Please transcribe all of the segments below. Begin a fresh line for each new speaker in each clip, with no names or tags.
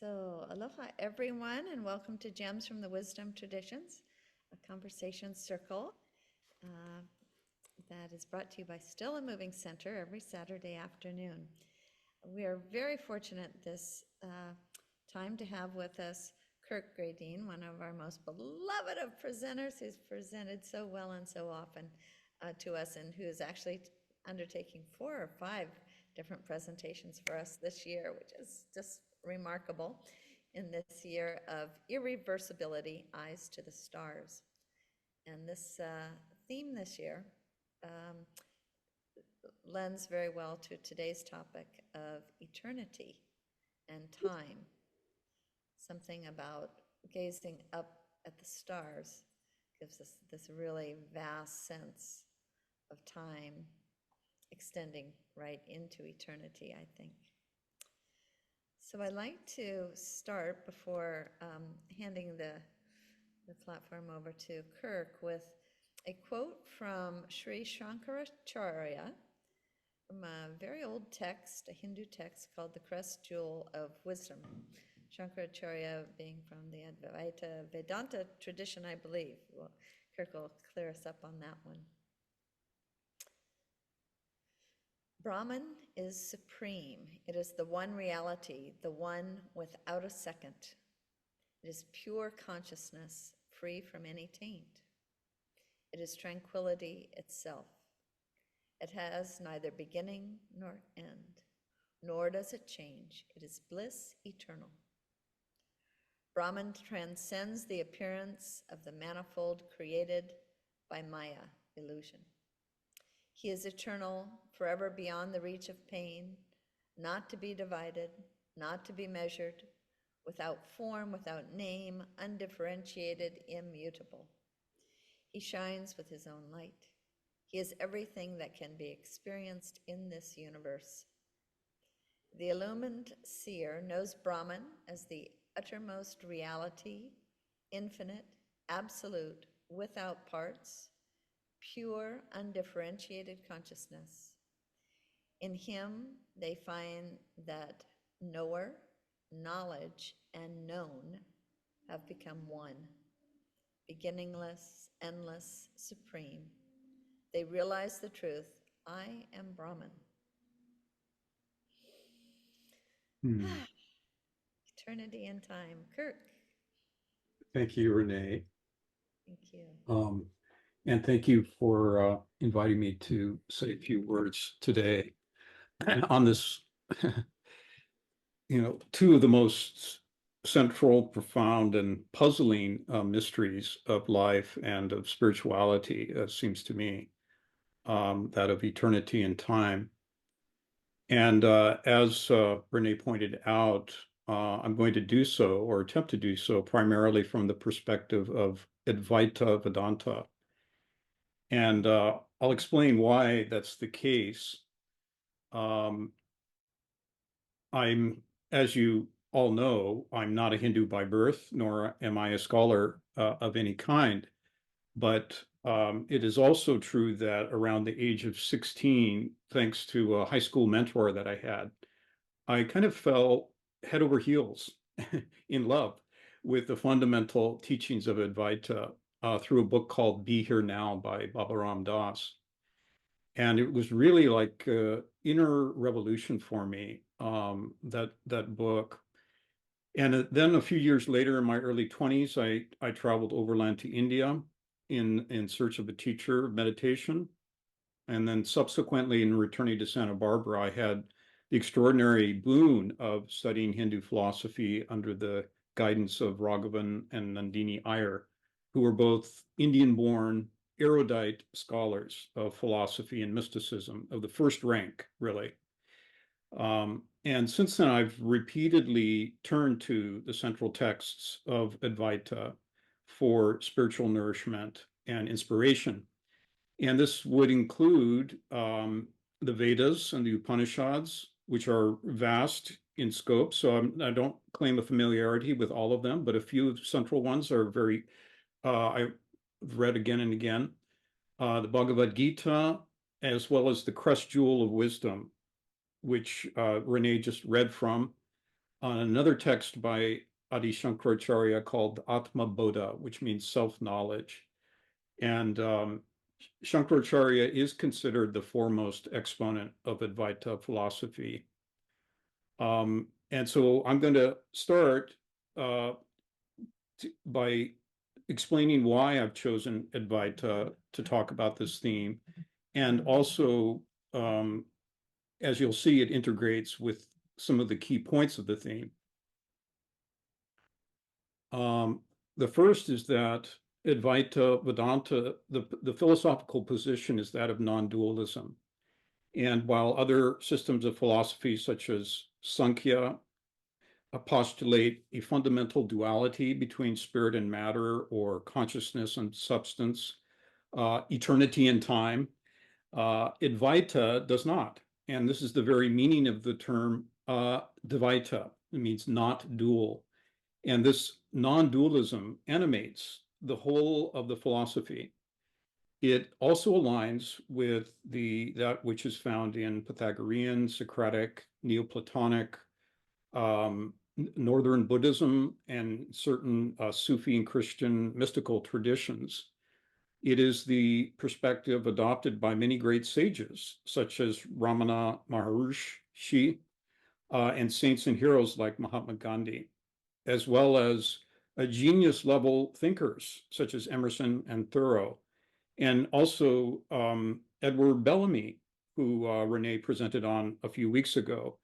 So, aloha everyone, and welcome to Gems from the Wisdom Traditions, a conversation circle that is brought to you by Still and Moving Center every Saturday afternoon. We are very fortunate this time to have with us Kirk Gradin, one of our most beloved of presenters, who's presented so well and so often to us, and who is actually undertaking 4 or 5 different presentations for us this year, which is just remarkable in this year of irreversibility, eyes to the stars. And this theme this year lends very well to today's topic of eternity and time. Something about gazing up at the stars gives us this really vast sense of time extending right into eternity, I think. So I'd like to start before handing the platform over to Kirk with a quote from Sri Shankaracharya from a very old text, a Hindu text called the Crest Jewel of Wisdom. Shankaracharya being from the Advaita Vedanta tradition, I believe. Well, Kirk will clear us up on that one. Brahman is supreme. It is the one reality, the one without a second. It is pure consciousness, free from any taint. It is tranquility itself. It has neither beginning nor end, nor does it change. It is bliss eternal. Brahman transcends the appearance of the manifold created by Maya, illusion. He is eternal, forever beyond the reach of pain, not to be divided, not to be measured, without form, without name, undifferentiated, immutable. He shines with his own light. He is everything that can be experienced in this universe. The illumined seer knows Brahman as the uttermost reality, infinite, absolute, without parts, pure, undifferentiated consciousness. In him, they find that knower, knowledge, and known have become one, beginningless, endless, supreme. They realize the truth, I am Brahman. Eternity and time. Kirk.
Thank you, Renee.
Thank you.
And thank you for inviting me to say a few words today on this, two of the most central, profound, and puzzling mysteries of life and of spirituality, seems to me, that of eternity and time. And as Renee pointed out, I'm going to do so, or attempt to do so, primarily from the perspective of Advaita Vedanta. And I'll explain why that's the case. As you all know, I'm not a Hindu by birth, nor am I a scholar of any kind. But it is also true that around the age of 16, thanks to a high school mentor that I had, I kind of fell head over heels in love with the fundamental teachings of Advaita through a book called Be Here Now by Baba Ram Das. And it was really like inner revolution for me, that book. And then a few years later, in my early 20s, I traveled overland to India in search of a teacher of meditation. And then subsequently, in returning to Santa Barbara, I had the extraordinary boon of studying Hindu philosophy under the guidance of Raghavan and Nandini Iyer, who were both Indian-born, erudite scholars of philosophy and mysticism of the first rank, really. And since then, I've repeatedly turned to the central texts of Advaita for spiritual nourishment and inspiration. And this would include the Vedas and the Upanishads, which are vast in scope. So I don't claim a familiarity with all of them, but a few central ones are very, I've read again and again. The Bhagavad Gita, as well as the Crest Jewel of Wisdom, which Renee just read from. on another text by Adi Shankaracharya called Atma Bodha, which means self-knowledge. And Shankaracharya is considered the foremost exponent of Advaita philosophy. And so I'm going to start by explaining why I've chosen Advaita to talk about this theme. And also, as you'll see, it integrates with some of the key points of the theme. The first is that Advaita Vedanta, the philosophical position is that of non-dualism. And while other systems of philosophy, such as Sankhya, postulate a fundamental duality between spirit and matter, or consciousness and substance, eternity and time, Advaita does not. And this is the very meaning of the term Dvaita. It means not dual. And this non-dualism animates the whole of the philosophy. It also aligns with that which is found in Pythagorean, Socratic, Neoplatonic, Northern Buddhism, and certain Sufi and Christian mystical traditions. It is the perspective adopted by many great sages, such as Ramana Maharshi, and saints and heroes like Mahatma Gandhi, as well as genius level thinkers such as Emerson and Thoreau, and also Edward Bellamy, who Renee presented on a few weeks ago.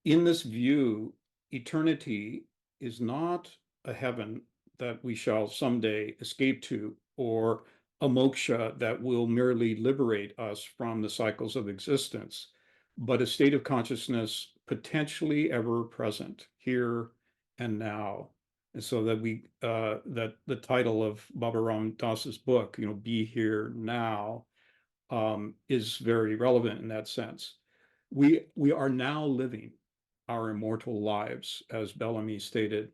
In this view, eternity is not a heaven that we shall someday escape to, or a moksha that will merely liberate us from the cycles of existence, but a state of consciousness potentially ever present here and now. And so that that the title of Baba Ram Das's book, Be Here Now, is very relevant in that sense. We are now living our immortal lives, as Bellamy stated.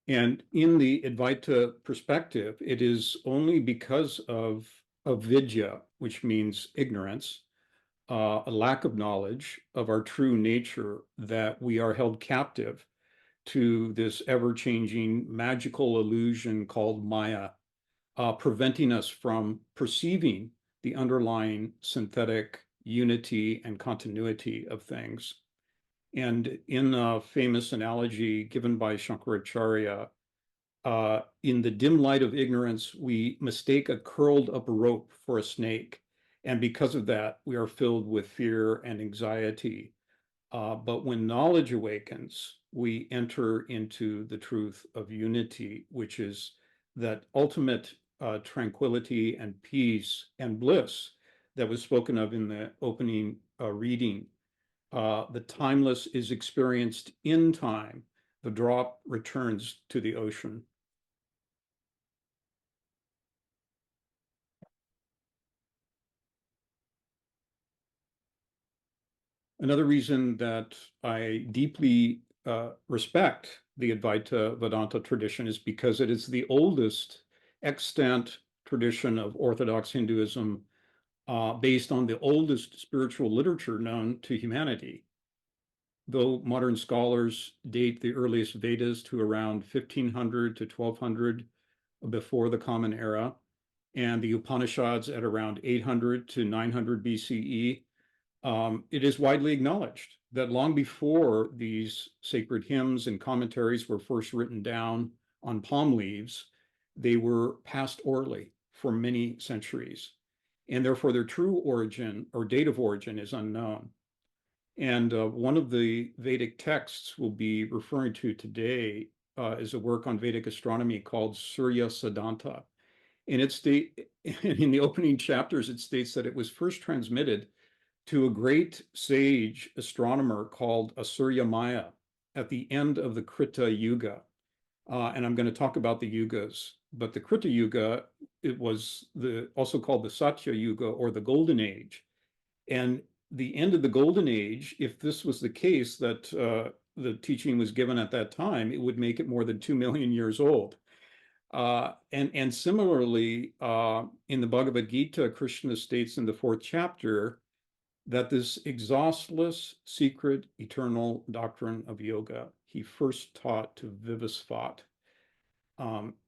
And in the Advaita perspective, it is only because of avidya, which means ignorance, a lack of knowledge of our true nature, that we are held captive to this ever-changing magical illusion called Maya, preventing us from perceiving the underlying synthetic unity and continuity of things. And in a famous analogy given by Shankaracharya, in the dim light of ignorance, we mistake a curled up rope for a snake. And because of that, we are filled with fear and anxiety. But when knowledge awakens, we enter into the truth of unity, which is that ultimate tranquility and peace and bliss that was spoken of in the opening reading. The timeless is experienced in time. The drop returns to the ocean. Another reason that I deeply respect the Advaita Vedanta tradition is because it is the oldest extant tradition of Orthodox Hinduism, based on the oldest spiritual literature known to humanity. Though modern scholars date the earliest Vedas to around 1500 to 1200 before the Common Era, and the Upanishads at around 800 to 900 BCE, it is widely acknowledged that long before these sacred hymns and commentaries were first written down on palm leaves, they were passed orally for many centuries, and therefore their true origin or date of origin is unknown. And one of the Vedic texts we'll be referring to today is a work on Vedic astronomy called Surya Siddhanta. And in the opening chapters, it states that it was first transmitted to a great sage astronomer called Surya Maya at the end of the Krita Yuga. And I'm going to talk about the yugas. But the Krita Yuga, it was also called the Satya Yuga, or the Golden Age. And the end of the Golden Age, if this was the case that the teaching was given at that time, it would make it more than 2 million years old. And similarly, in the Bhagavad Gita, Krishna states in the 4th chapter that this exhaustless, secret, eternal doctrine of yoga he first taught to Vivasvat.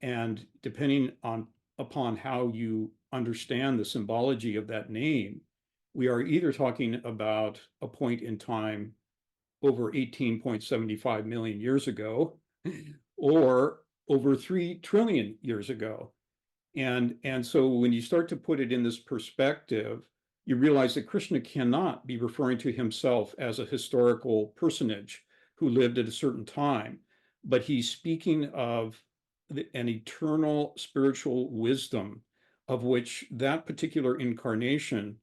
And depending upon how you understand the symbology of that name, we are either talking about a point in time over 18.75 million years ago, or over 3 trillion years ago. And so when you start to put it in this perspective, you realize that Krishna cannot be referring to himself as a historical personage who lived at a certain time, but he's speaking of an eternal spiritual wisdom of which that particular incarnation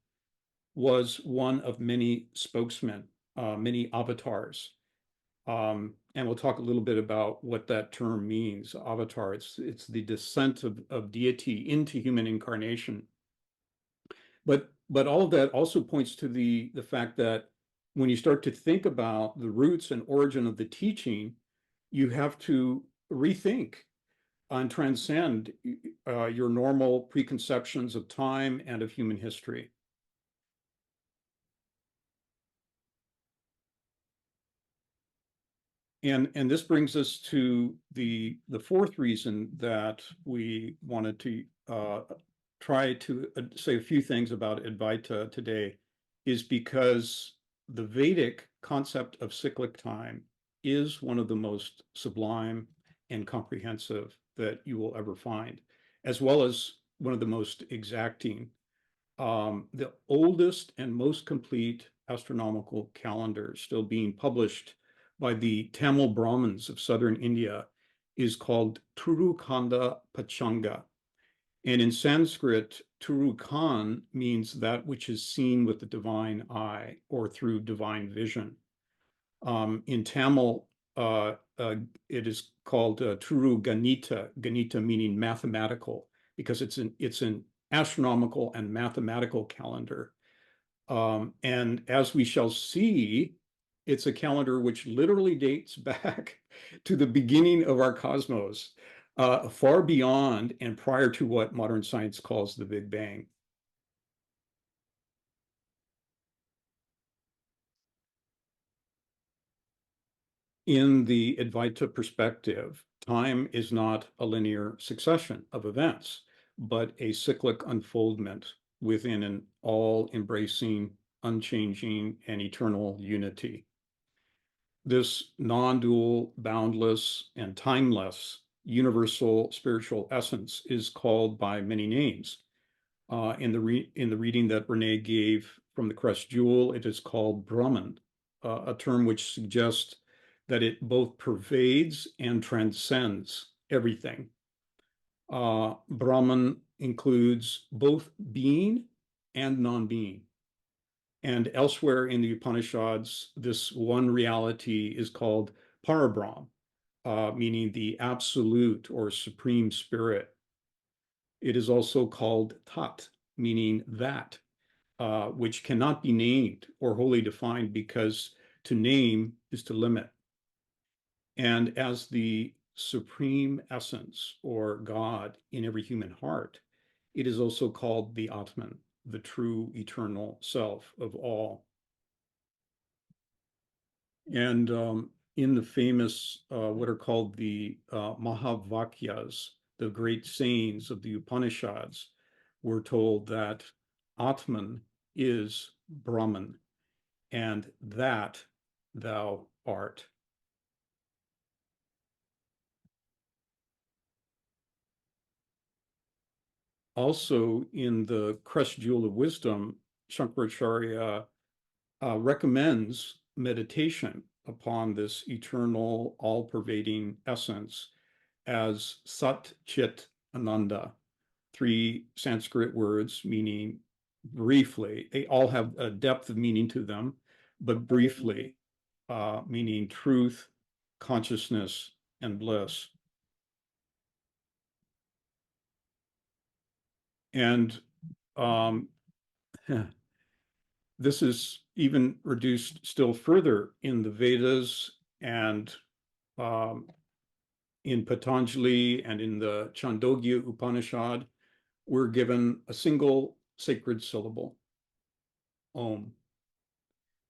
was one of many spokesmen, many avatars. And we'll talk a little bit about what that term means, avatar. It's the descent of deity into human incarnation. But all of that also points to the fact that when you start to think about the roots and origin of the teaching, you have to rethink and transcend your normal preconceptions of time and of human history. And this brings us to the fourth reason that we wanted to try to say a few things about Advaita today, is because the Vedic concept of cyclic time is one of the most sublime and comprehensive that you will ever find, as well as one of the most exacting. The oldest and most complete astronomical calendar still being published by the Tamil Brahmins of southern India is called Turukanda Pachanga. And in Sanskrit, Turukan means that which is seen with the divine eye or through divine vision. In Tamil, it is called Turu Ganita, Ganita meaning mathematical, because it's an astronomical and mathematical calendar. And as we shall see, it's a calendar which literally dates back to the beginning of our cosmos, far beyond and prior to what modern science calls the Big Bang. In the Advaita perspective, time is not a linear succession of events, but a cyclic unfoldment within an all-embracing, unchanging, and eternal unity. This non-dual, boundless, and timeless universal spiritual essence is called by many names. In the reading that Renee gave from the Crest Jewel, it is called Brahman, a term which suggests that it both pervades and transcends everything. Brahman includes both being and non-being. And elsewhere in the Upanishads, this one reality is called Parabrahm, meaning the absolute or supreme spirit. It is also called Tat, meaning that, which cannot be named or wholly defined, because to name is to limit. And as the supreme essence or God in every human heart, it is also called the Atman, the true eternal self of all. And in the famous, what are called the Mahavakyas, the great sayings of the Upanishads, we're told that Atman is Brahman, and that thou art. Also, in the Crest Jewel of Wisdom, Shankaracharya recommends meditation upon this eternal, all-pervading essence as Sat Chit Ananda, 3 Sanskrit words meaning briefly, they all have a depth of meaning to them, but briefly, meaning truth, consciousness, and bliss. And this is even reduced still further in the Vedas and in Patanjali and in the Chandogya Upanishad. We're given a single sacred syllable, Om.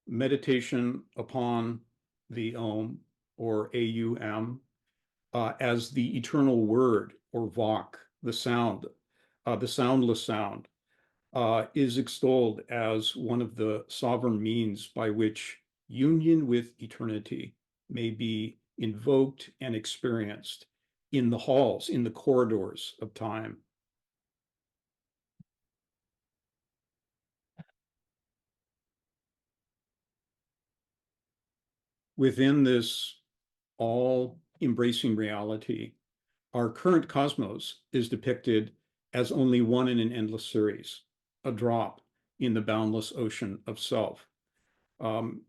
meditation upon the Om, or AUM, as the eternal word, or Vak, the sound, the soundless sound, is extolled as one of the sovereign means by which union with eternity may be invoked and experienced in the halls, in the corridors of time. Within this all-embracing reality, our current cosmos is depicted as only one in an endless series, a drop in the boundless ocean of self.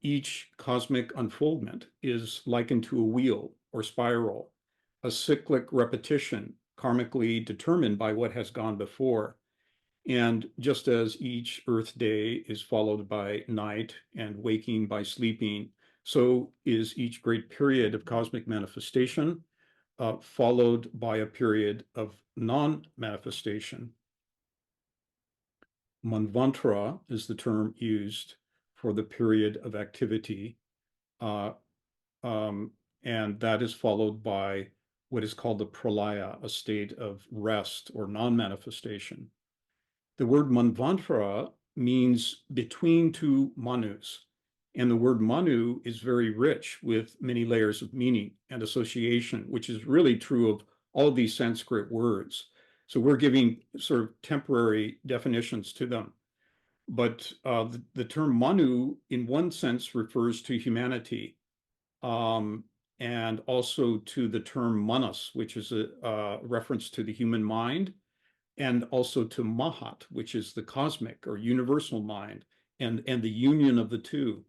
Each cosmic unfoldment is likened to a wheel or spiral, a cyclic repetition karmically determined by what has gone before. And just as each Earth day is followed by night and waking by sleeping, so is each great period of cosmic manifestation followed by a period of non-manifestation. Manvantara is the term used for the period of activity, uh, and that is followed by what is called the pralaya, a state of rest or non-manifestation. The word manvantara means between two manus, and the word manu is very rich with many layers of meaning and association, which is really true of all of these Sanskrit words. So we're giving sort of temporary definitions to them. But the term manu, in one sense, refers to humanity, and also to the term manas, which is a reference to the human mind, and also to Mahat, which is the cosmic or universal mind, and the union of the two.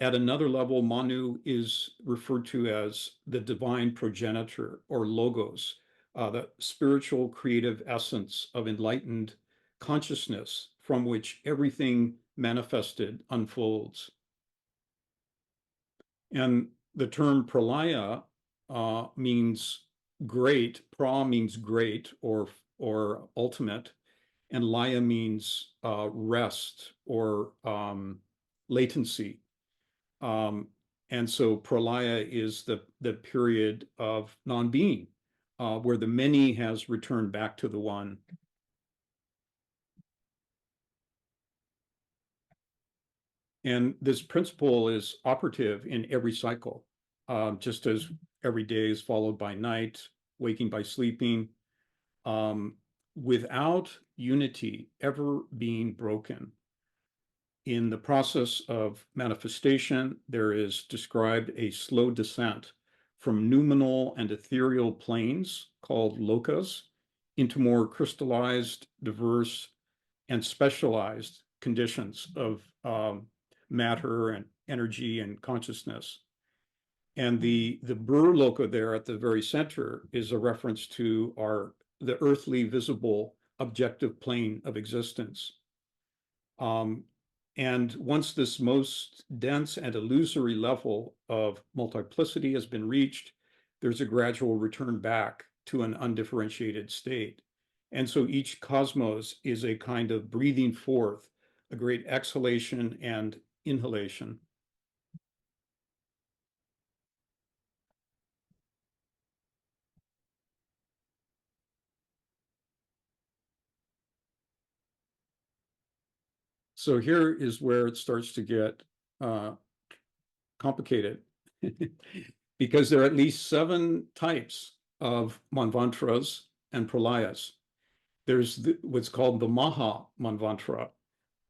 At another level, Manu is referred to as the divine progenitor, or logos, the spiritual creative essence of enlightened consciousness from which everything manifested unfolds. And the term pralaya means great. Pra means great or ultimate, and laya means rest or latency. And so pralaya is the period of non-being, where the many has returned back to the one. And this principle is operative in every cycle, just as every day is followed by night, waking by sleeping, without unity ever being broken. In the process of manifestation, there is described a slow descent from noumenal and ethereal planes called lokas into more crystallized, diverse, and specialized conditions of matter and energy and consciousness. And the Brur Loka there at the very center is a reference to the earthly, visible, objective plane of existence. And once this most dense and illusory level of multiplicity has been reached, there's a gradual return back to an undifferentiated state. And so each cosmos is a kind of breathing forth, a great exhalation and inhalation. So here is where it starts to get complicated because there are at least 7 types of manvantras and pralayas. There's what's called the Maha Manvantara,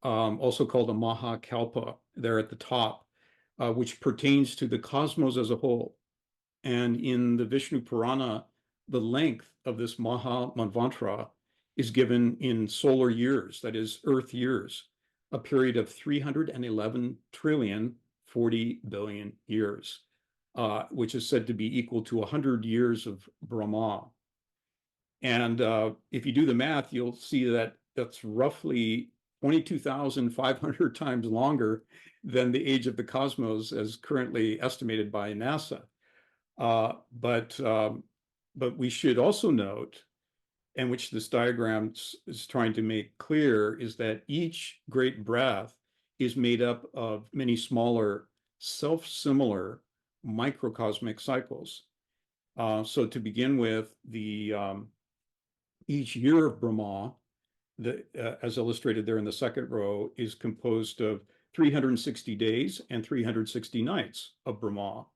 also called the Maha Kalpa, there at the top, which pertains to the cosmos as a whole. And in the Vishnu Purana, the length of this Maha Manvantara is given in solar years, that is, Earth years, a period of 311 trillion 40 billion years, which is said to be equal to 100 years of Brahma. And if you do the math, you'll see that that's roughly 22,500 times longer than the age of the cosmos as currently estimated by NASA. But we should also note, and which this diagram is trying to make clear, is that each great breath is made up of many smaller, self-similar microcosmic cycles. So to begin with, each year of Brahma, as illustrated there in the second row, is composed of 360 days and 360 nights of Brahma.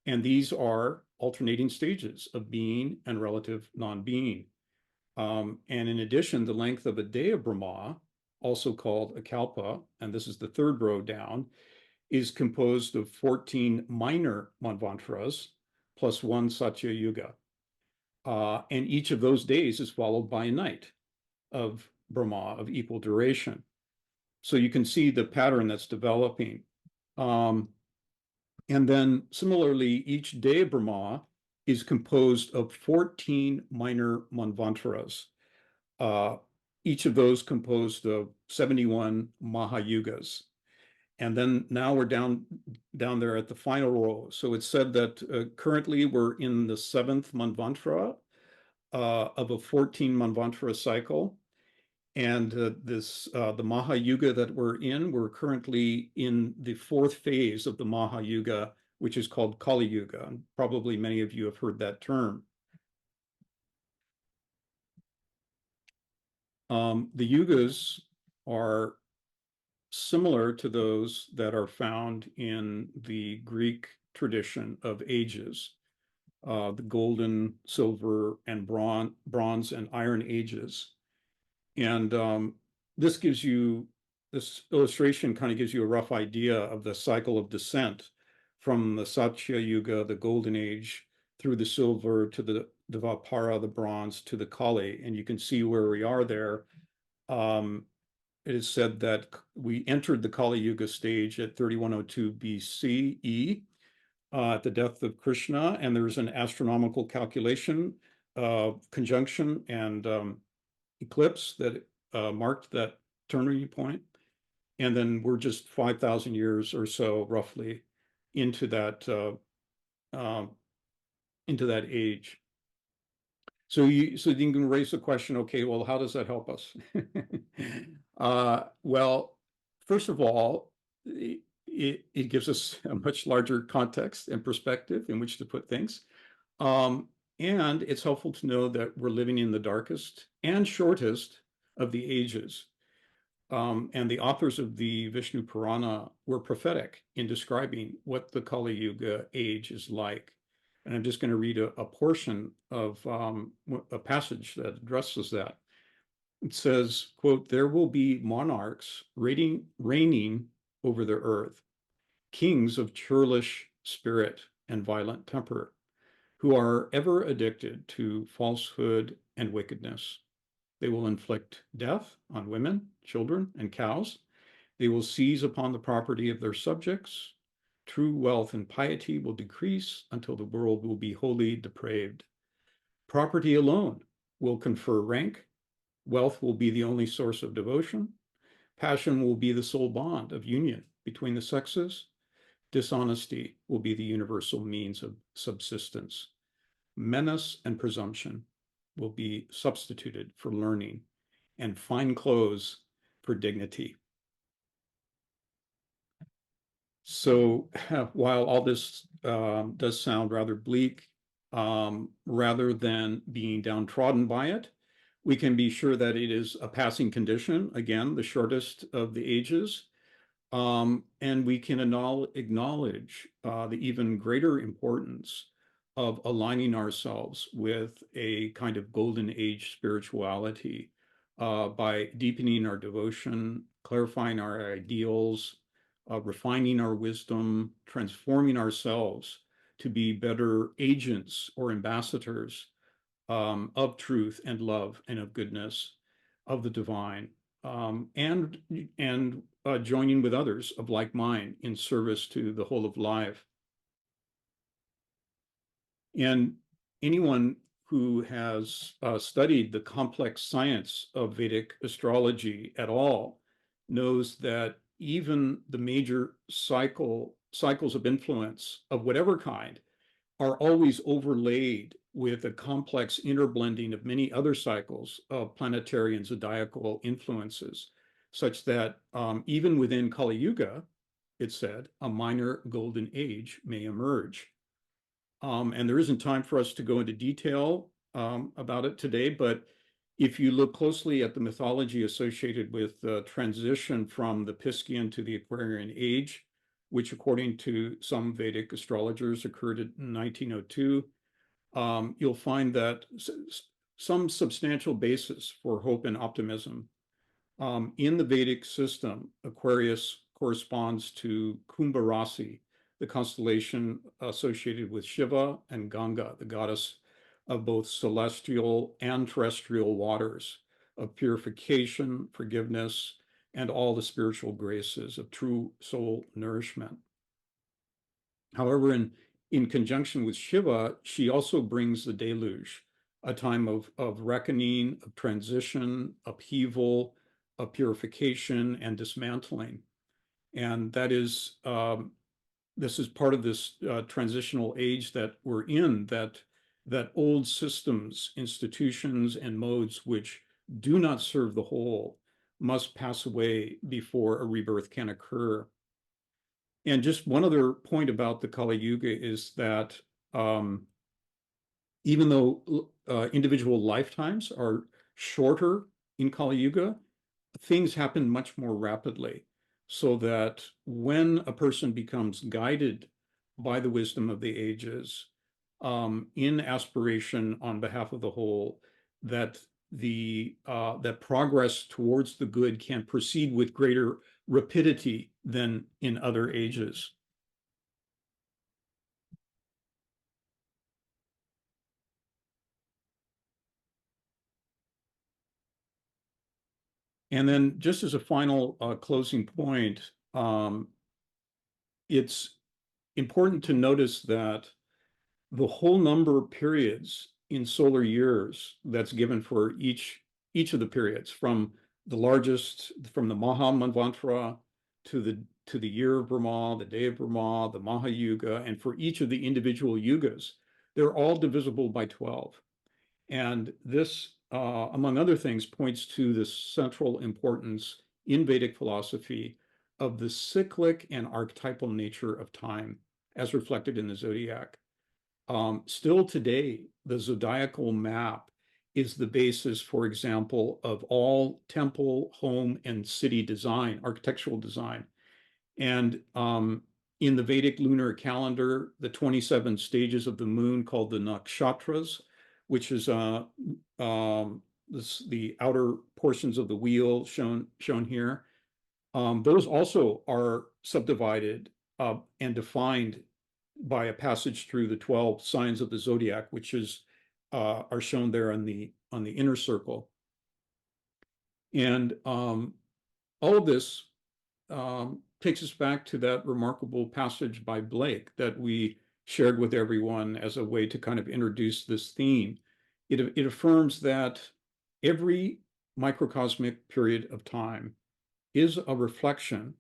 And these are alternating stages of being and relative non-being. And in addition, the length of a day of Brahma, also called a kalpa, and this is the third row down, is composed of 14 minor manvantras plus one Satya Yuga. And each of those days is followed by a night of Brahma of equal duration. So you can see the pattern that's developing. And then similarly, each day of Brahma is composed of 14 minor manvantras, each of those composed of 71 Mahayugas. And then now we're down there at the final row. So it's said that currently we're in the 7th manvantara of a 14 manvantara cycle. And the Mahayuga that we're currently in the 4th phase of the Mahayuga, which is called Kali Yuga. And probably many of you have heard that term. The yugas are similar to those that are found in the Greek tradition of ages, the golden, silver, and bronze and iron ages. And this illustration kind of gives you a rough idea of the cycle of descent from the Satya Yuga, the golden age, through the silver to the Dvapara, the bronze, to the Kali. And you can see where we are there. It is said that we entered the Kali Yuga stage at 3102 BCE at the death of Krishna, and there's an astronomical calculation of conjunction and eclipse that marked that turning point. And then we're just 5,000 years or so, roughly, into that age. So you can raise the question, okay, well, how does that help us? Well, first of all, it gives us a much larger context and perspective in which to put things. And it's helpful to know that we're living in the darkest and shortest of the ages. And the authors of the Vishnu Purana were prophetic in describing what the Kali Yuga age is like. And I'm just going to read a portion of a passage that addresses that. It says, quote, "There will be monarchs reigning over the earth, kings of churlish spirit and violent temper, who are ever addicted to falsehood and wickedness. They will inflict death on women, children, and cows. They will seize upon the property of their subjects. True wealth and piety will decrease until the world will be wholly depraved. Property alone will confer rank. Wealth will be the only source of devotion. Passion will be the sole bond of union between the sexes. Dishonesty will be the universal means of subsistence. Menace and presumption will be substituted for learning, and fine clothes for dignity." So while all this does sound rather bleak, rather than being downtrodden by it, we can be sure that it is a passing condition, again, the shortest of the ages, and we can acknowledge the even greater importance of aligning ourselves with a kind of golden age spirituality by deepening our devotion, clarifying our ideals, refining our wisdom, transforming ourselves to be better agents or ambassadors of truth and love and of goodness, of the divine, and joining with others of like mind in service to the whole of life. And anyone who has studied the complex science of Vedic astrology at all knows that even the major cycles of influence of whatever kind are always overlaid with a complex interblending of many other cycles of planetary and zodiacal influences. such that even within Kali Yuga, it said, a minor golden age may emerge. And there isn't time for us to go into detail about it today, but if you look closely at the mythology associated with the transition from the Piscean to the Aquarian age, which according to some Vedic astrologers occurred in 1902, you'll find that some substantial basis for hope and optimism. In the Vedic system, Aquarius corresponds to Kumbha Rasi, the constellation associated with Shiva and Ganga, the goddess of both celestial and terrestrial waters, of purification, forgiveness, and all the spiritual graces of true soul nourishment. However, in conjunction with Shiva, she also brings the deluge, a time of reckoning, of transition, upheaval, of purification and dismantling. And that is, this is part of this transitional age that we're in, that old systems, institutions, and modes which do not serve the whole must pass away before a rebirth can occur. And just one other point about the Kali Yuga is that even though individual lifetimes are shorter in Kali Yuga, things happen much more rapidly, so that when a person becomes guided by the wisdom of the ages in aspiration on behalf of the whole, that that progress towards the good can proceed with greater rapidity than in other ages. And then just as a final closing point, it's important to notice that the whole number of periods in solar years that's given for each of the periods, from the largest, from the Maha Manvantara to the year of Brahma, the day of Brahma, the Maha Yuga, and for each of the individual yugas, they're all divisible by 12. And this, among other things, points to the central importance in Vedic philosophy of the cyclic and archetypal nature of time, as reflected in the zodiac. Still today, the zodiacal map is the basis, for example, of all temple, home, and city design, architectural design. And in the Vedic lunar calendar, the 27 stages of the moon called the nakshatras, which is the outer portions of the wheel shown here, those also are subdivided and defined by a passage through the 12 signs of the zodiac, which are shown there on the inner circle. And all of this takes us back to that remarkable passage by Blake that we shared with everyone as a way to kind of introduce this theme. It affirms that every microcosmic period of time is a reflection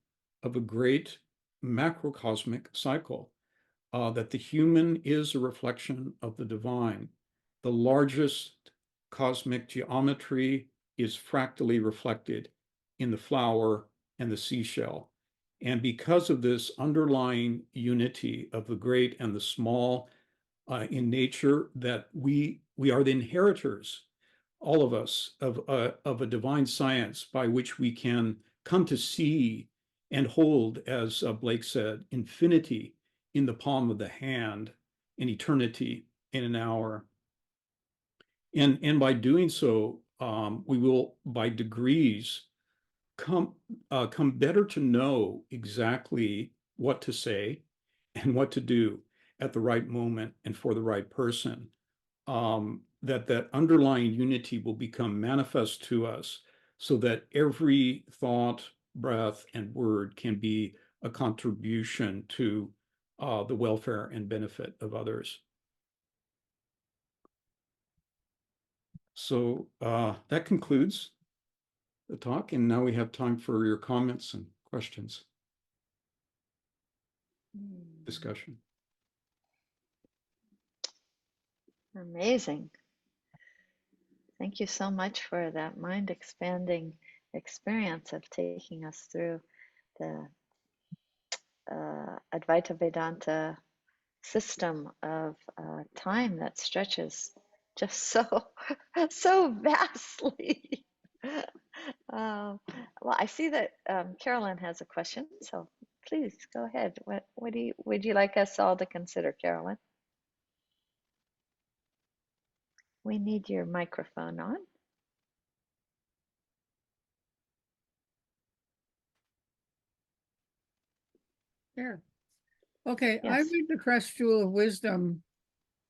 of a great macrocosmic cycle, that the human is a reflection of the divine. The largest cosmic geometry is fractally reflected in the flower and the seashell. And because of this underlying unity of the great and the small in nature, that we are the inheritors, all of us, of a divine science by which we can come to see and hold, as Blake said, infinity in the palm of the hand, and eternity in an hour. And by doing so, we will, by degrees, come better to know exactly what to say and what to do at the right moment and for the right person. That underlying unity will become manifest to us, so that every thought, breath, and word can be a contribution to the welfare and benefit of others. So that concludes the talk, and now we have time for your comments and questions, discussion.
Amazing. Thank you so much for that mind expanding experience of taking us through the Advaita Vedanta system of time that stretches just so vastly. Well, I see that Carolyn has a question, so please go ahead. What would you like us all to consider, Carolyn? We need your microphone on.
Sure. Okay, I
Yes.
read the Crest Jewel of Wisdom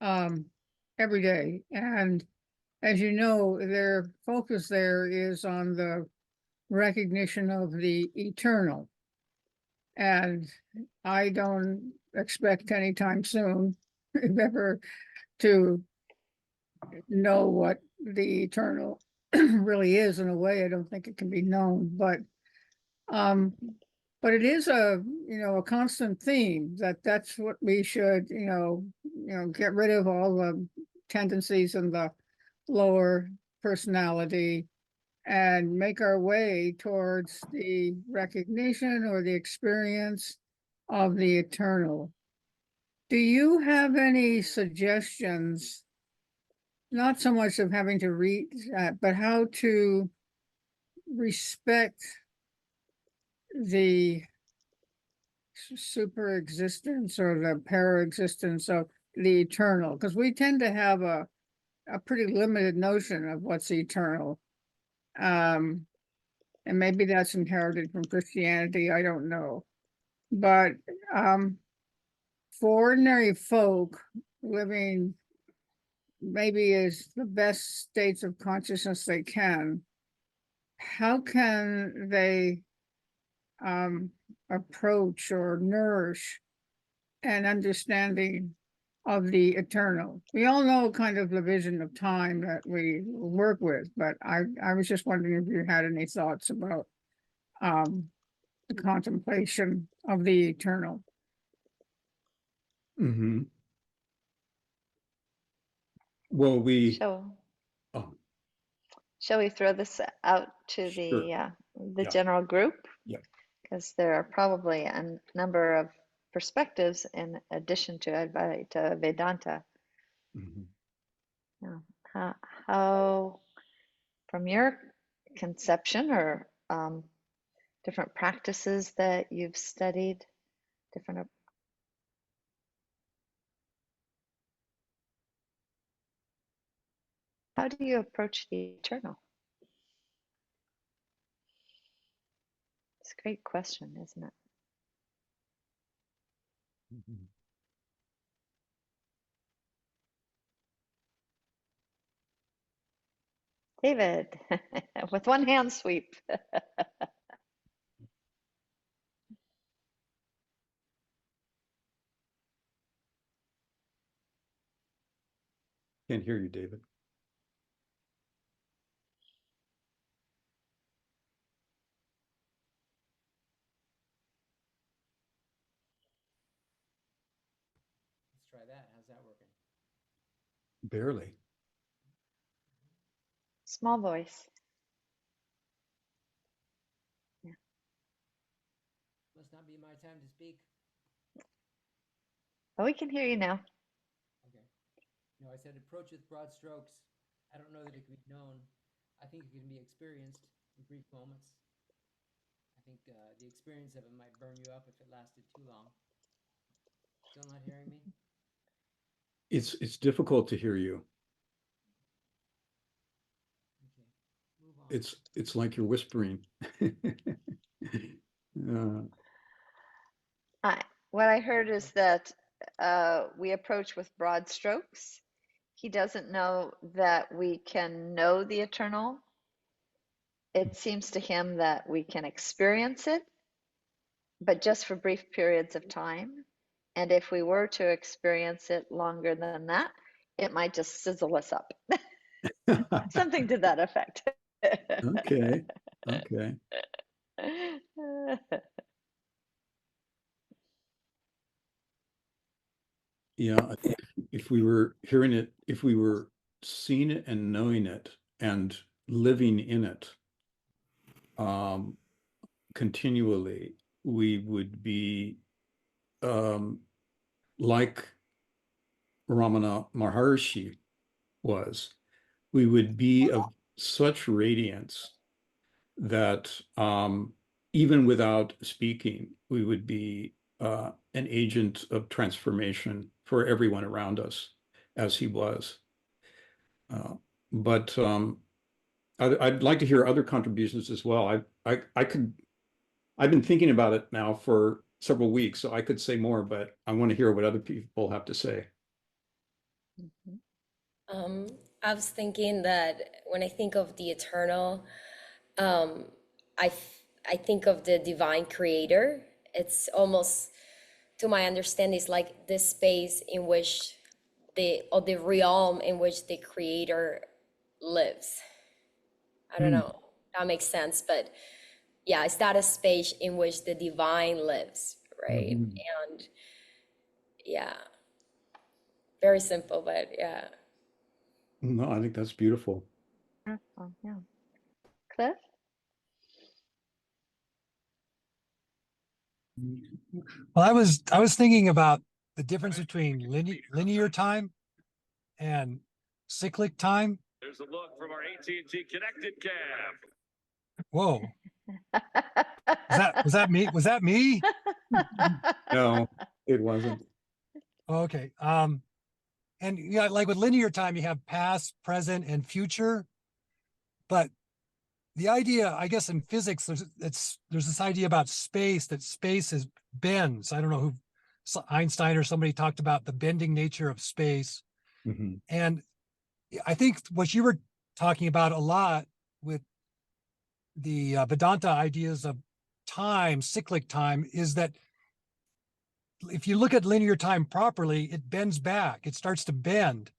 every day, and as you know, their focus there is on the recognition of the eternal. And I don't expect anytime soon ever to know what the eternal really is. In a way, I don't think it can be known, but it is a constant theme that's what we should, get rid of all the tendencies in the lower personality and make our way towards the recognition or the experience of the eternal. Do you have any suggestions, not so much of having to read that, but how to respect the super existence or the para existence of the eternal? Because we tend to have a pretty limited notion of what's eternal. And maybe that's inherited from Christianity, I don't know. But for ordinary folk living maybe as the best states of consciousness they can, how can they approach or nourish an understanding of the eternal? We all know kind of the vision of time that we work with, but I was just wondering if you had any thoughts about the contemplation of the eternal.
Mm-hmm. Well,
Shall we throw this out to
sure.
the general group?
Yeah.
Because there are probably a number of perspectives in addition to Advaita Vedanta.
Mm-hmm.
How, from your conception or different practices that you've studied, how do you approach the eternal? It's a great question, isn't it?
Mm-hmm.
David, with one hand sweep.
Can't hear you, David.
Let's try that. How's that working?
Barely.
Small voice. Yeah.
Must not be my time to speak.
Oh, we can hear you now.
Okay. No, I said approach with broad strokes. I don't know that it can be known. I think it can be experienced in brief moments. I think the experience of it might burn you up if it lasted too long. Still not hearing me?
It's difficult to hear you.
Okay. Move on.
It's like you're whispering.
What I heard is that we approach with broad strokes. He doesn't know that we can know the eternal. It seems to him that we can experience it, but just for brief periods of time. And if we were to experience it longer than that, it might just sizzle us up. Something to that effect.
Okay. Yeah, I think if we were hearing it, if we were seeing it and knowing it and living in it, continually, we would be like Ramana Maharshi was. We would be of such radiance that even without speaking, we would be an agent of transformation for everyone around us, as he was. But I'd like to hear other contributions as well. I've been thinking about it now for several weeks, so I could say more, but I want to hear what other people have to say.
Mhm.
I was thinking that when I think of the eternal, um, I think of the divine creator. It's almost, to my understanding, it's like this space in which or the realm in which the creator lives. I don't know, that makes sense, but yeah, it's that a space in which the divine lives, right?
Mhm.
And yeah, very simple, but yeah.
No, I think that's beautiful.
Beautiful, yeah. Cliff?
Well, I was thinking about the difference between linear time and cyclic time.
There's a look from our AT&T connected cam.
Whoa, was that me? Was that me?
No, it wasn't.
Okay. And yeah, like with linear time, you have past, present, and future. But the idea, I guess, in physics, there's this idea about space, that space is bends. I don't know who, Einstein or somebody talked about the bending nature of space.
Mhm.
And I think what you were talking about a lot with the Vedanta ideas of time, cyclic time, is that if you look at linear time properly, it bends back. It starts to bend,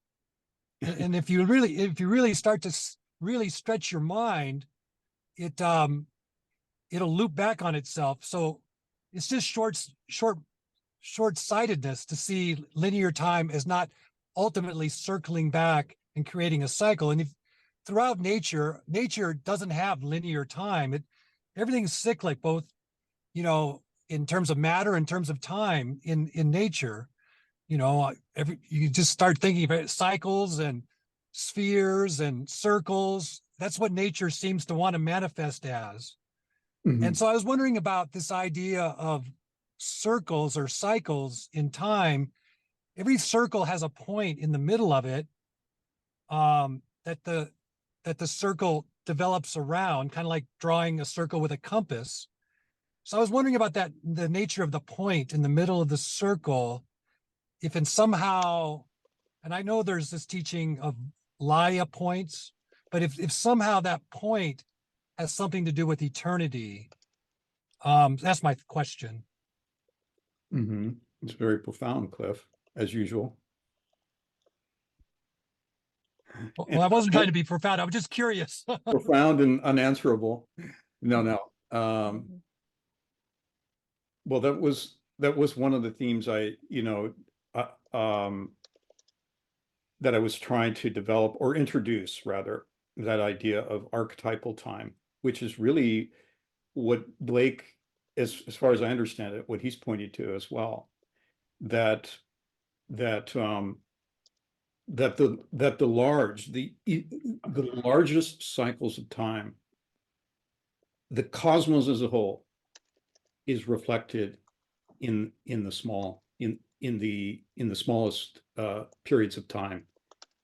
and if you really start to really stretch your mind, it'll loop back on itself. So it's just short-sightedness to see linear time as not ultimately circling back and creating a cycle. And if throughout nature doesn't have linear time. Everything's cyclic, both, in terms of matter, in terms of time in nature. You just start thinking about cycles and spheres and circles. That's what nature seems to want to manifest as.
Mhm.
And so I was wondering about this idea of circles or cycles in time. Every circle has a point in the middle of it, that the circle develops around, kind of like drawing a circle with a compass. So I was wondering about that, the nature of the point in the middle of the circle, if in somehow, and I know there's this teaching of Laya points, but if somehow that point has something to do with eternity. That's my question.
Mhm. It's very profound, Cliff, as usual.
Well, I wasn't trying to be profound. I was just curious.
Profound and unanswerable. No.
Mhm.
Well, that was one of the themes uh, um, that I was trying to develop or introduce, rather, that idea of archetypal time, which is really what Blake, as far as I understand it, what he's pointed to as well, that that the largest cycles of time, the cosmos as a whole, is reflected in the small in the smallest periods of time,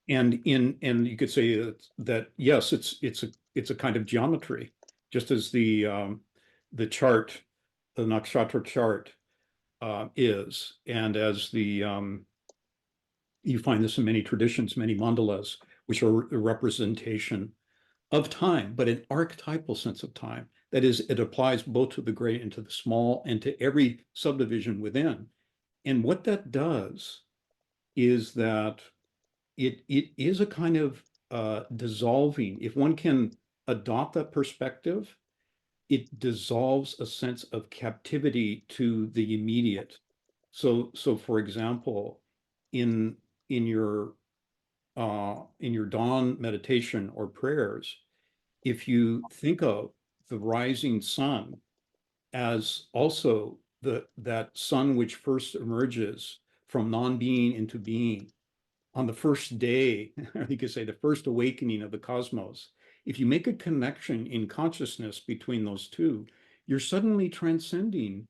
and you could say that yes, it's a kind of geometry, just as the chart, the nakshatra chart, is, and as you find this in many traditions, many mandalas, which are a representation of time, but an archetypal sense of time. That is, it applies both to the great and to the small and to every subdivision within. And what that does is that it is a kind of dissolving. If one can adopt that perspective, it dissolves a sense of captivity to the immediate. So for example, in in your in your dawn meditation or prayers, if you think of the rising sun as also that sun which first emerges from non-being into being on the first day, or you could say the first awakening of the cosmos. If you make a connection in consciousness between those two, you're suddenly transcending,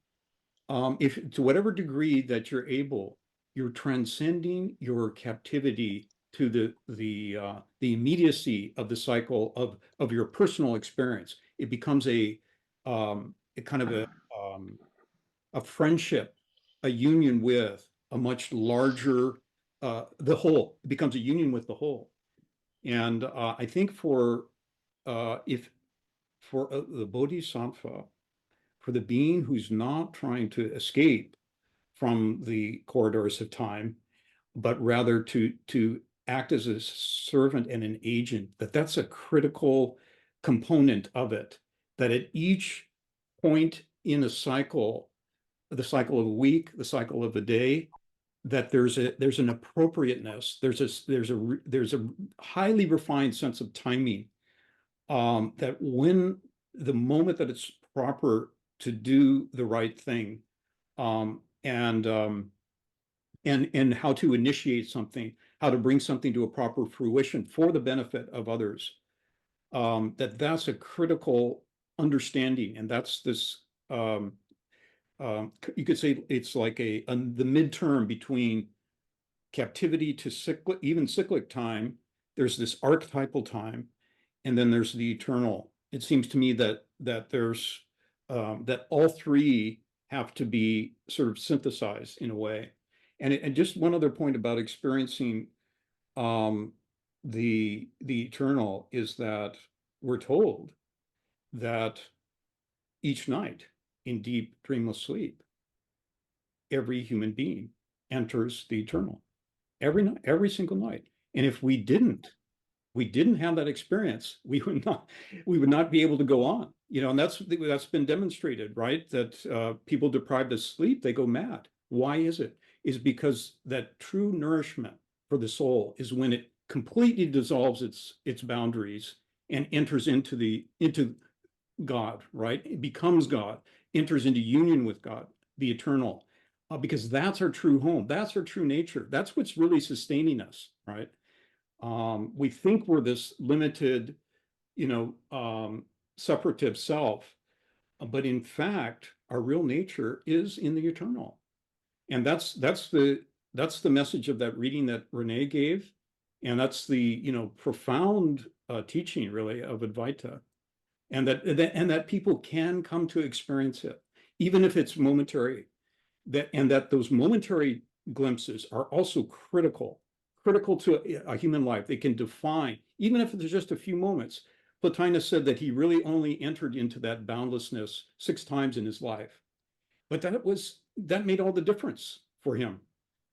if to whatever degree that you're able, you're transcending your captivity to the immediacy of the cycle of your personal experience. It becomes a kind of a friendship, a union with a much larger the whole. It becomes a union with the whole. And I think for if for the bodhisattva, for the being who's not trying to escape from the corridors of time, but rather to act as a servant and an agent, that's a critical component of it. That at each point in a cycle, the cycle of a week, the cycle of a day, that there's an appropriateness, there's a highly refined sense of timing, that when the moment that it's proper to do the right thing, and how to initiate something, how to bring something to a proper fruition for the benefit of others, that's a critical understanding. And that's this, you could say it's like the midterm between captivity to cyclic time. There's this archetypal time, and then there's the eternal. It seems to me that there's that all three have to be sort of synthesized in a way. And just one other point about experiencing the eternal is that we're told that each night in deep dreamless sleep, every human being enters the eternal every night, every single night. And if we didn't have that experience, we would not be able to go on. And that's been demonstrated, right? That people deprived of sleep, they go mad. Why is it? Is because that true nourishment for the soul is when it completely dissolves its boundaries and enters into God, right? It becomes God, enters into union with God, the eternal, because that's our true home. That's our true nature. That's what's really sustaining us, right? We think we're this limited, separative self, but in fact, our real nature is in the eternal. And that's the message of that reading that Renee gave. And that's the, profound teaching really of Advaita. And that people can come to experience it, even if it's momentary. That those momentary glimpses are also critical to a human life. They can define, even if it's just a few moments. Plotinus said that he really only entered into that boundlessness 6 times in his life, but that made all the difference for him,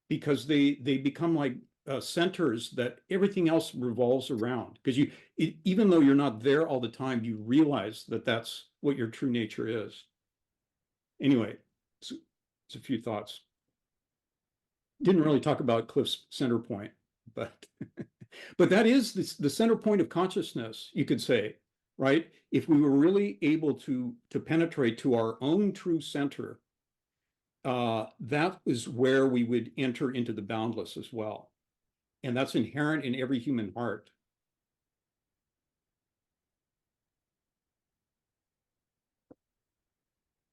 because they become like centers that everything else revolves around. Because even though you're not there all the time, you realize that that's what your true nature is. Anyway, it's a few thoughts. Didn't really talk about Cliff's center point, but that is the center point of consciousness, you could say, right? If we were really able to penetrate to our own true center, that is where we would enter into the boundless as well. And that's inherent in every human heart.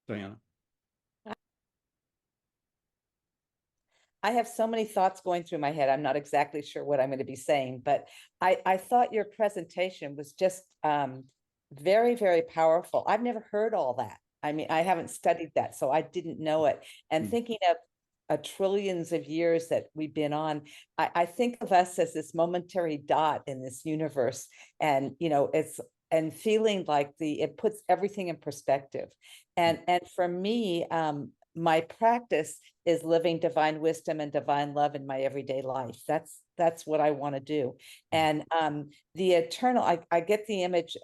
Diana.
I have so many thoughts going through my head. I'm not exactly sure what I'm going to be saying, but I thought your presentation was just very, very powerful. I've never heard all that. I mean, I haven't studied that, so I didn't know it. And thinking of trillions of years that we've been on, I think of us as this momentary dot in this universe, and and feeling like it puts everything in perspective. And for me, my practice is living divine wisdom and divine love in my everyday life. That's what I want to do. And the eternal, I get the image,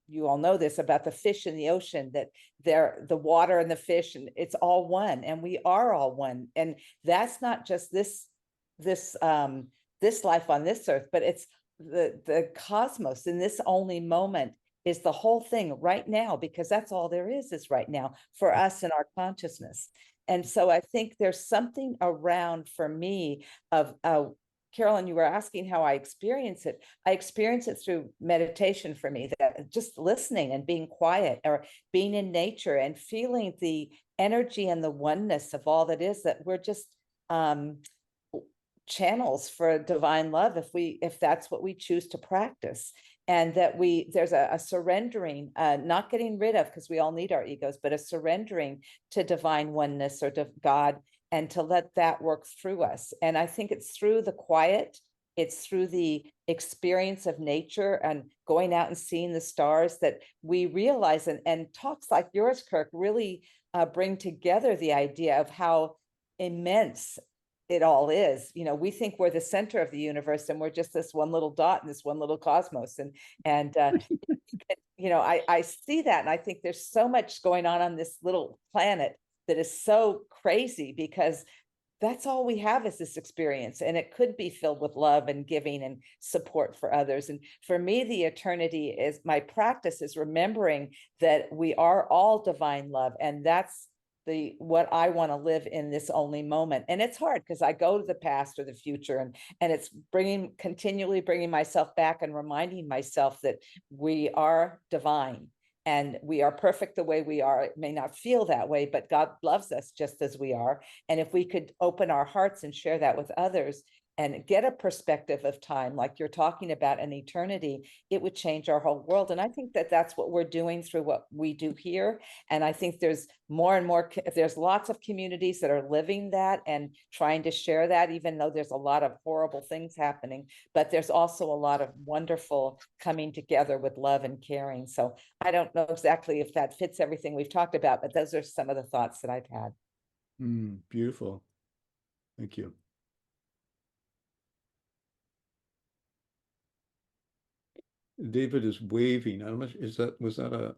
you all know this, about the fish in the ocean, that the water and the fish, and it's all one, and we are all one. And that's not just this life on this earth, but it's the cosmos in this only moment is the whole thing right now, because that's all there is right now for us in our consciousness. And so I think there's something around for me of, Carolyn, you were asking how I experience it. I experience it through meditation for me, that just listening and being quiet or being in nature and feeling the energy and the oneness of all that is, that we're just channels for divine love if that's what we choose to practice. And that there's a surrendering, not getting rid of, because we all need our egos, but a surrendering to divine oneness or to God, and to let that work through us. And I think it's through the quiet, it's through the experience of nature and going out and seeing the stars that we realize, and talks like yours, Kirk, really bring together the idea of how immense it all is. You know, we think we're the center of the universe, and we're just this one little dot in this one little cosmos. And you know, I see that, and I think there's so much going on this little planet that is so crazy, because that's all we have is this experience, and it could be filled with love and giving and support for others. And for me, the eternity is my practice, is remembering that we are all divine love, and that's what I want to live in this only moment. And it's hard because I go to the past or the future, and it's continually bringing myself back and reminding myself that we are divine and we are perfect the way we are. It may not feel that way, but God loves us just as we are. And if we could open our hearts and share that with others and get a perspective of time, like you're talking about, an eternity, it would change our whole world. And I think that that's what we're doing through what we do here. And I think there's more and more, there's lots of communities that are living that and trying to share that, even though there's a lot of horrible things happening, but there's also a lot of wonderful coming together with love and caring. So I don't know exactly if that fits everything we've talked about, but those are some of the thoughts that I've had.
Beautiful. Thank you. David is waving. I don't know, was that a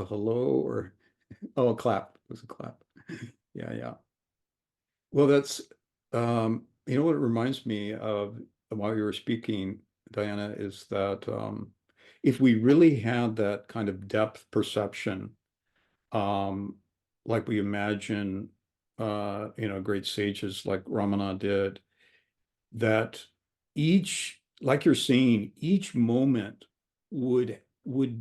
hello or oh, a clap? It was a clap. Yeah. Well, that's you know what it reminds me of while you were speaking, Diana, is that if we really had that kind of depth perception, like we imagine you know, great sages like Ramana did, that like you're saying, each moment would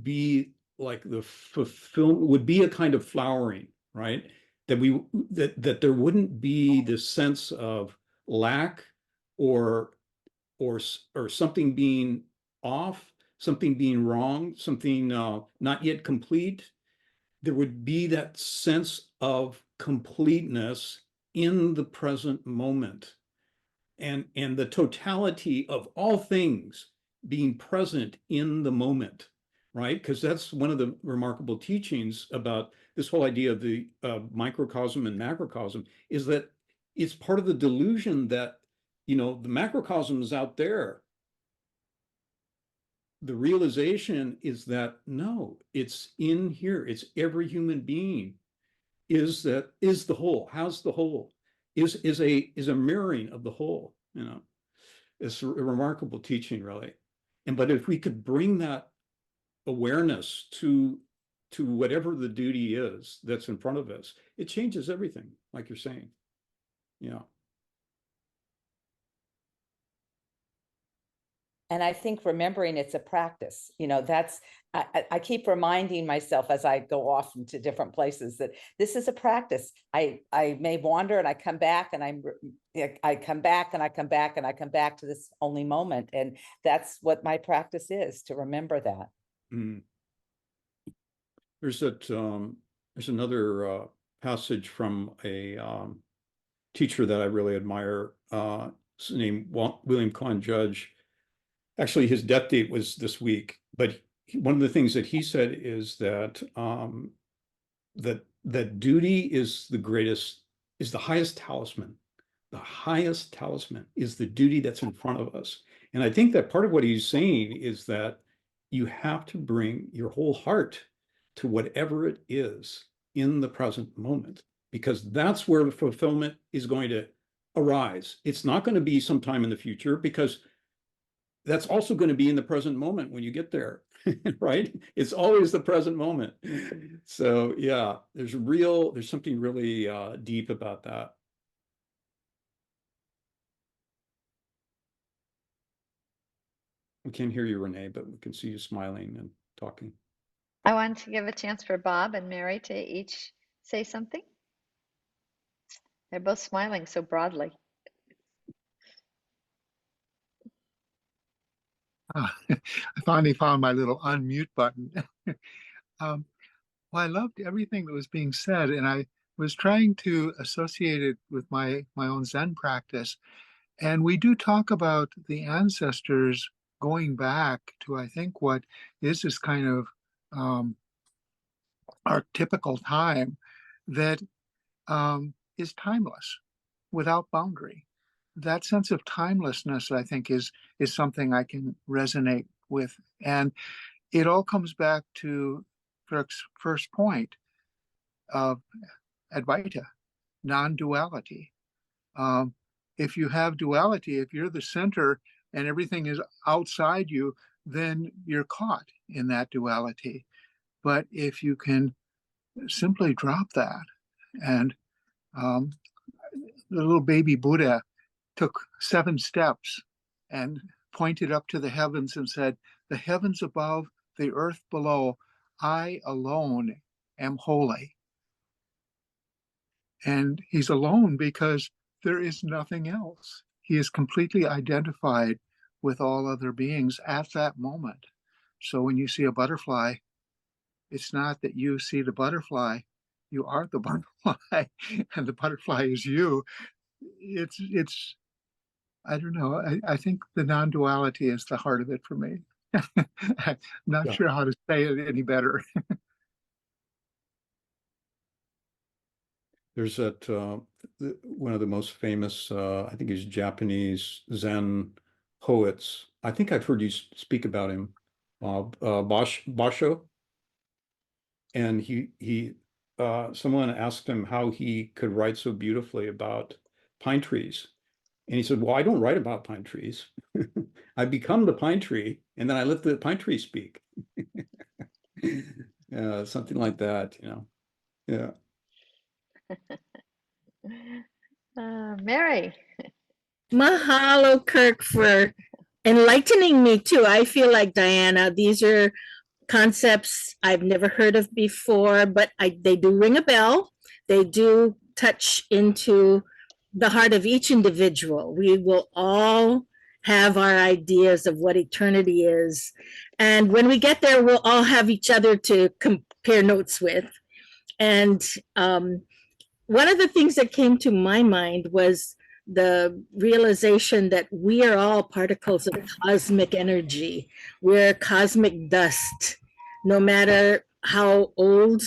be like the fulfillment, would be a kind of flowering, right? That there wouldn't be this sense of lack or something being off, something being wrong, something not yet complete. There would be that sense of completeness in the present moment. And the totality of all things being present in the moment, right? Because that's one of the remarkable teachings about this whole idea of the microcosm and macrocosm, is that it's part of the delusion that, you know, the macrocosm is out there. The realization is that no, it's in here. It's every human being is the whole. How's the whole? Is a mirroring of the whole, you know. It's a remarkable teaching, really. But if we could bring that awareness to whatever the duty is that's in front of us, it changes everything, like you're saying. Yeah.
And I think remembering it's a practice, you know, that's, I keep reminding myself as I go off into different places that this is a practice. I may wander and I come back, and I come back and I come back and I come back to this only moment. And that's what my practice is, to remember that.
There's another passage from a teacher that I really admire, named William Conn Judge. Actually, his death date was this week, but one of the things that he said is that that duty is the highest talisman. The highest talisman is the duty that's in front of us. And I think that part of what he's saying is that you have to bring your whole heart to whatever it is in the present moment, because that's where the fulfillment is going to arise. It's not going to be sometime in the future, because that's also going to be in the present moment when you get there. right? It's always the present moment. So yeah, there's something really deep about that. We can't hear you, Renee, but we can see you smiling and talking.
I wanted to give a chance for Bob and Mary to each say something. They're both smiling so broadly.
I finally found my little unmute button. Well, I loved everything that was being said, and I was trying to associate it with my own Zen practice. And we do talk about the ancestors going back to, I think, what is this kind of our typical time that is timeless, without boundary. That sense of timelessness, I think, is something I can resonate with. And it all comes back to Kirk's first point of Advaita, non-duality. If you have duality, if you're the center and everything is outside you, then you're caught in that duality. But if you can simply drop that, and the little baby Buddha took 7 steps and pointed up to the heavens and said, "The heavens above, the earth below, I alone am holy." And he's alone because there is nothing else. He is completely identified with all other beings at that moment. So when you see a butterfly, it's not that you see the butterfly, you are the butterfly, and the butterfly is you. It's I don't know. I think the non-duality is the heart of it for me. I'm not sure how to say it any better.
There's that one of the most famous, I think he's Japanese Zen poets. I think I've heard you speak about him, Basho. And someone asked him how he could write so beautifully about pine trees. And he said, "Well, I don't write about pine trees. I become the pine tree, and then I let the pine tree speak." Something like that, Yeah.
Mary.
Mahalo, Kirk, for enlightening me too. I feel like Diana, these are concepts I've never heard of before, but they do ring a bell. They do touch into the heart of each individual. We will all have our ideas of what eternity is. And when we get there, we'll all have each other to compare notes with. And one of the things that came to my mind was the realization that we are all particles of cosmic energy. We're cosmic dust, no matter how old,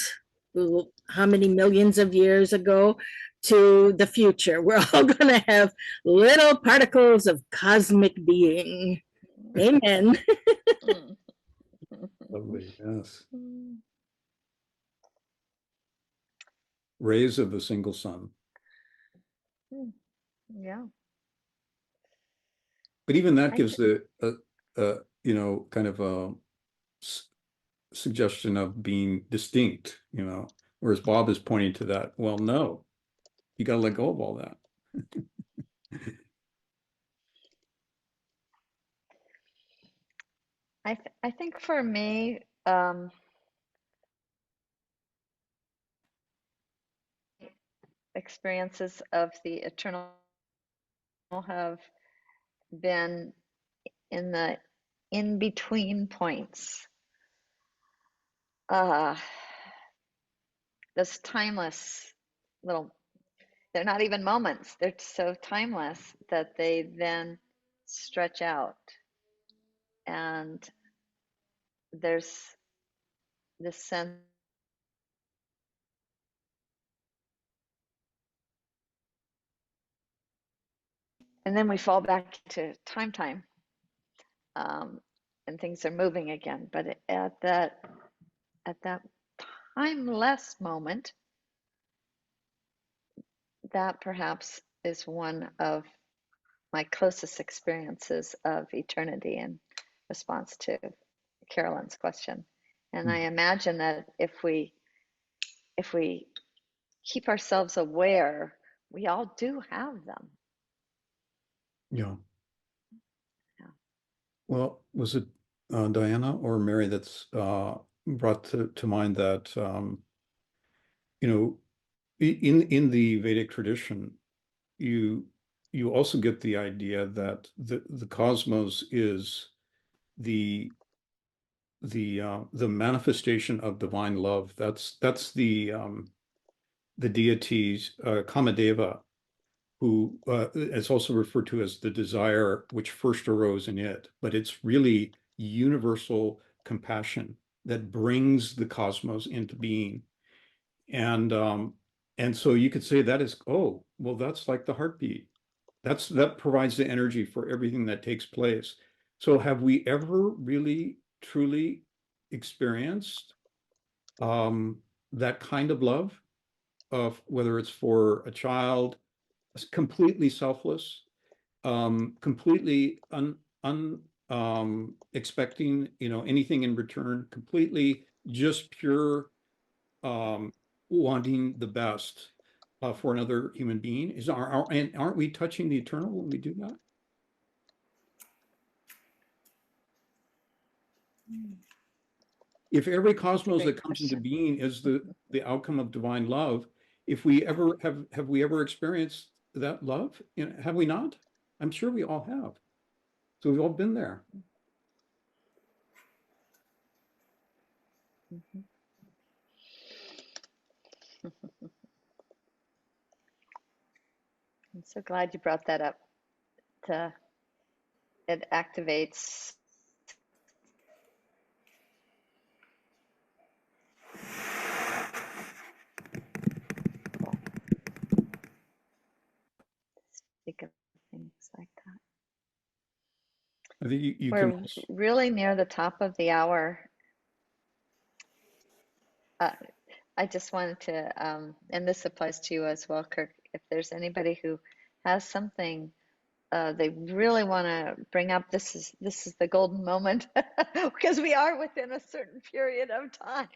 how many millions of years ago to the future. We're all going to have little particles of cosmic being. Amen.
Lovely, yes. Rays of a single sun.
Yeah.
But even that gives the kind of a suggestion of being distinct, whereas Bob is pointing to that. Well, no, you got to let go of all that.
I think for me, experiences of the eternal have been in the in-between points. Those timeless they're not even moments. They're so timeless that they then stretch out. And there's this sense and then we fall back to time, and things are moving again. But at that timeless moment, that perhaps is one of my closest experiences of eternity in response to Carolyn's question. And
Hmm.
I imagine that if we keep ourselves aware, we all do have them.
Yeah.
Yeah.
Well, was it Diana or Mary that's brought to mind that you know, in the Vedic tradition, you also get the idea that the cosmos is the manifestation of divine love. That's the deities Kamadeva, who is also referred to as the desire which first arose in it, but it's really universal compassion that brings the cosmos into being. And so you could say that is, oh, well, that's like the heartbeat. That provides the energy for everything that takes place. So have we ever really truly experienced that kind of love, of whether it's for a child, completely selfless, completely expecting, anything in return, completely just pure wanting the best for another human being? And aren't we touching the eternal when we do that? If every cosmos
Great
that comes into
question.
being is the outcome of divine love, if we ever have we ever experienced that love? Have we not? I'm sure we all have. So we've all been there.
Mhm. I'm so glad you brought that up. It activates speak of things like that.
I think you can
We're
also,
really near the top of the hour. I just wanted to, and this applies to you as well, Kirk, if there's anybody who has something they really want to bring up, this is the golden moment because we are within a certain period of time,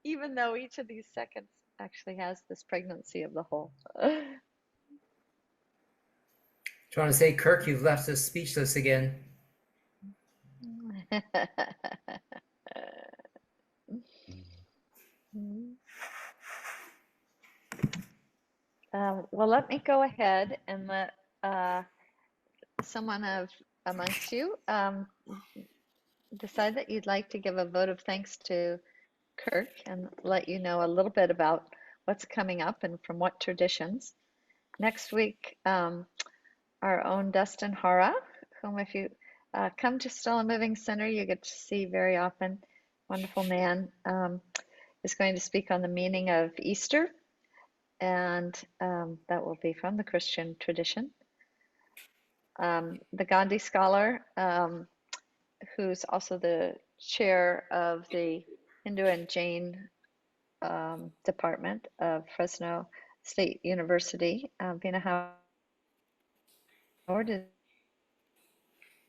even though each of these seconds actually has this pregnancy of the whole.
Trying to say, Kirk, you've left us speechless again. Well, let me go ahead and let someone amongst you decide that you'd like to give a vote of thanks to Kirk and let you know a little bit about what's coming up and from what traditions. Next week, our own Dustin Hara, whom if you come to Still and Moving Center, you get to see very often, wonderful man, is going to speak on the meaning of Easter, and that will be from the Christian tradition. The Gandhi scholar, who's also the chair of the Hindu and Jain department of Fresno State University, Veena Howard,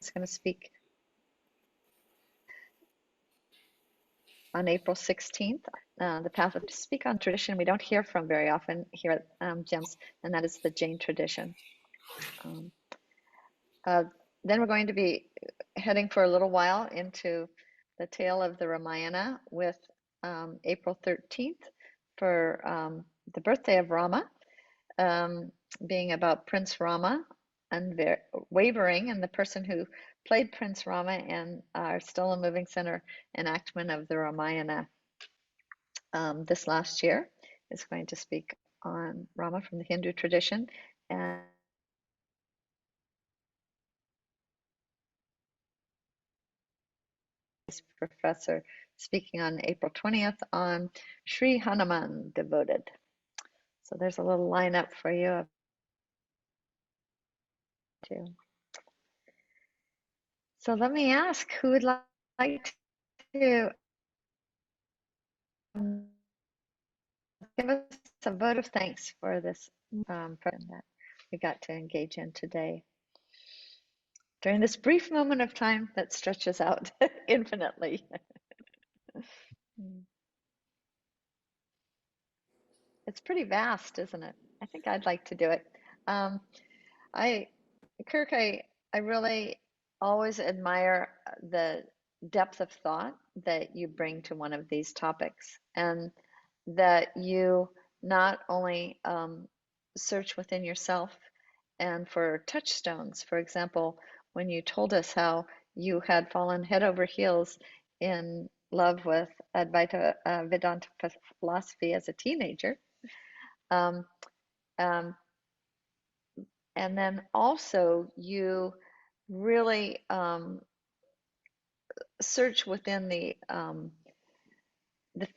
is going to speak on April 16th, the path of to speak on tradition we don't hear from very often here at GEMS, and that is the Jain tradition. Then we're going to be heading for a little while into the tale of the Ramayana with April 13th for the birthday of Rama, being about Prince Rama and wavering, and the person who played Prince Rama in our Still and Moving Center enactment of the Ramayana this last year is going to speak on Rama from the Hindu tradition, and professor speaking on April 20th on Sri Hanuman devoted. So there's a little lineup for you too. So let me ask, who would like to give us a vote of thanks for this program that we got to engage in today?
during this brief moment of time that stretches out infinitely. It's pretty vast, isn't it? I think I'd like to do it. I, Kirk, I really always admire the depth of thought that you bring to one of these topics, and that you not only search within yourself and for touchstones. For example, when you told us how you had fallen head over heels in love with Advaita Vedanta philosophy as a teenager. Um, um, and then also you really search within the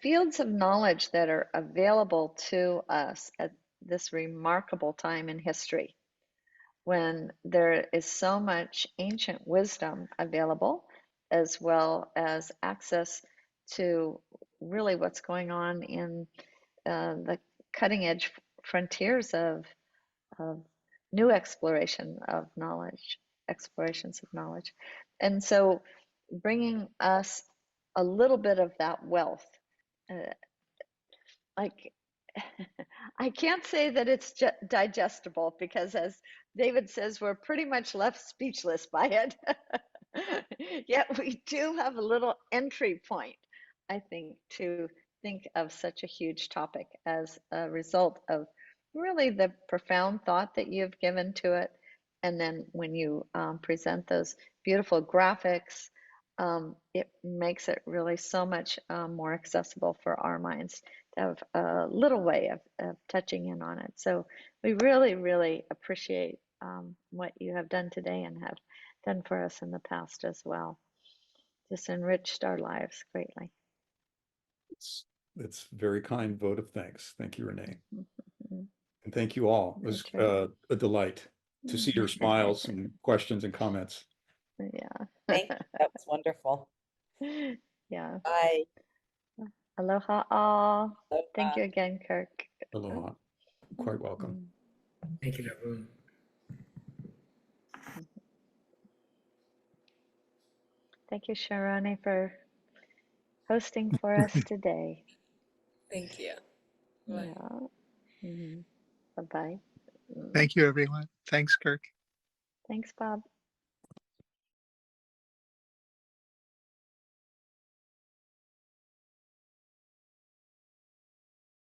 fields of knowledge that are available to us at this remarkable time in history, when there is so much ancient wisdom available, as well as access to really what's going on in the cutting edge frontiers of new exploration of knowledge, explorations of knowledge. And so bringing us a little bit of that wealth, like I can't say that it's digestible, because as David says, we're pretty much left speechless by it. Yet we do have a little entry point, I think, to think of such a huge topic as a result of really the profound thought that you've given to it. And then when you present those beautiful graphics, it makes it really so much more accessible for our minds to have a little way of touching in on it. So we really, really appreciate what you have done today and have done for us in the past as well. Just enriched our lives greatly.
It's very kind vote of thanks. Thank you, Renee.
Mm-hmm.
And thank you all. It was a delight to see your smiles and questions and comments.
Yeah.
Thank you. That was wonderful.
Yeah.
Bye.
Aloha all.
Aloha.
Thank you again, Kirk.
Aloha. Quite welcome.
Thank you, everyone.
Thank you, Sharoni, for hosting for us today.
Thank you. Bye.
Yeah. Mm-hmm. Bye-bye.
Thank you, everyone. Thanks, Kirk.
Thanks, Bob.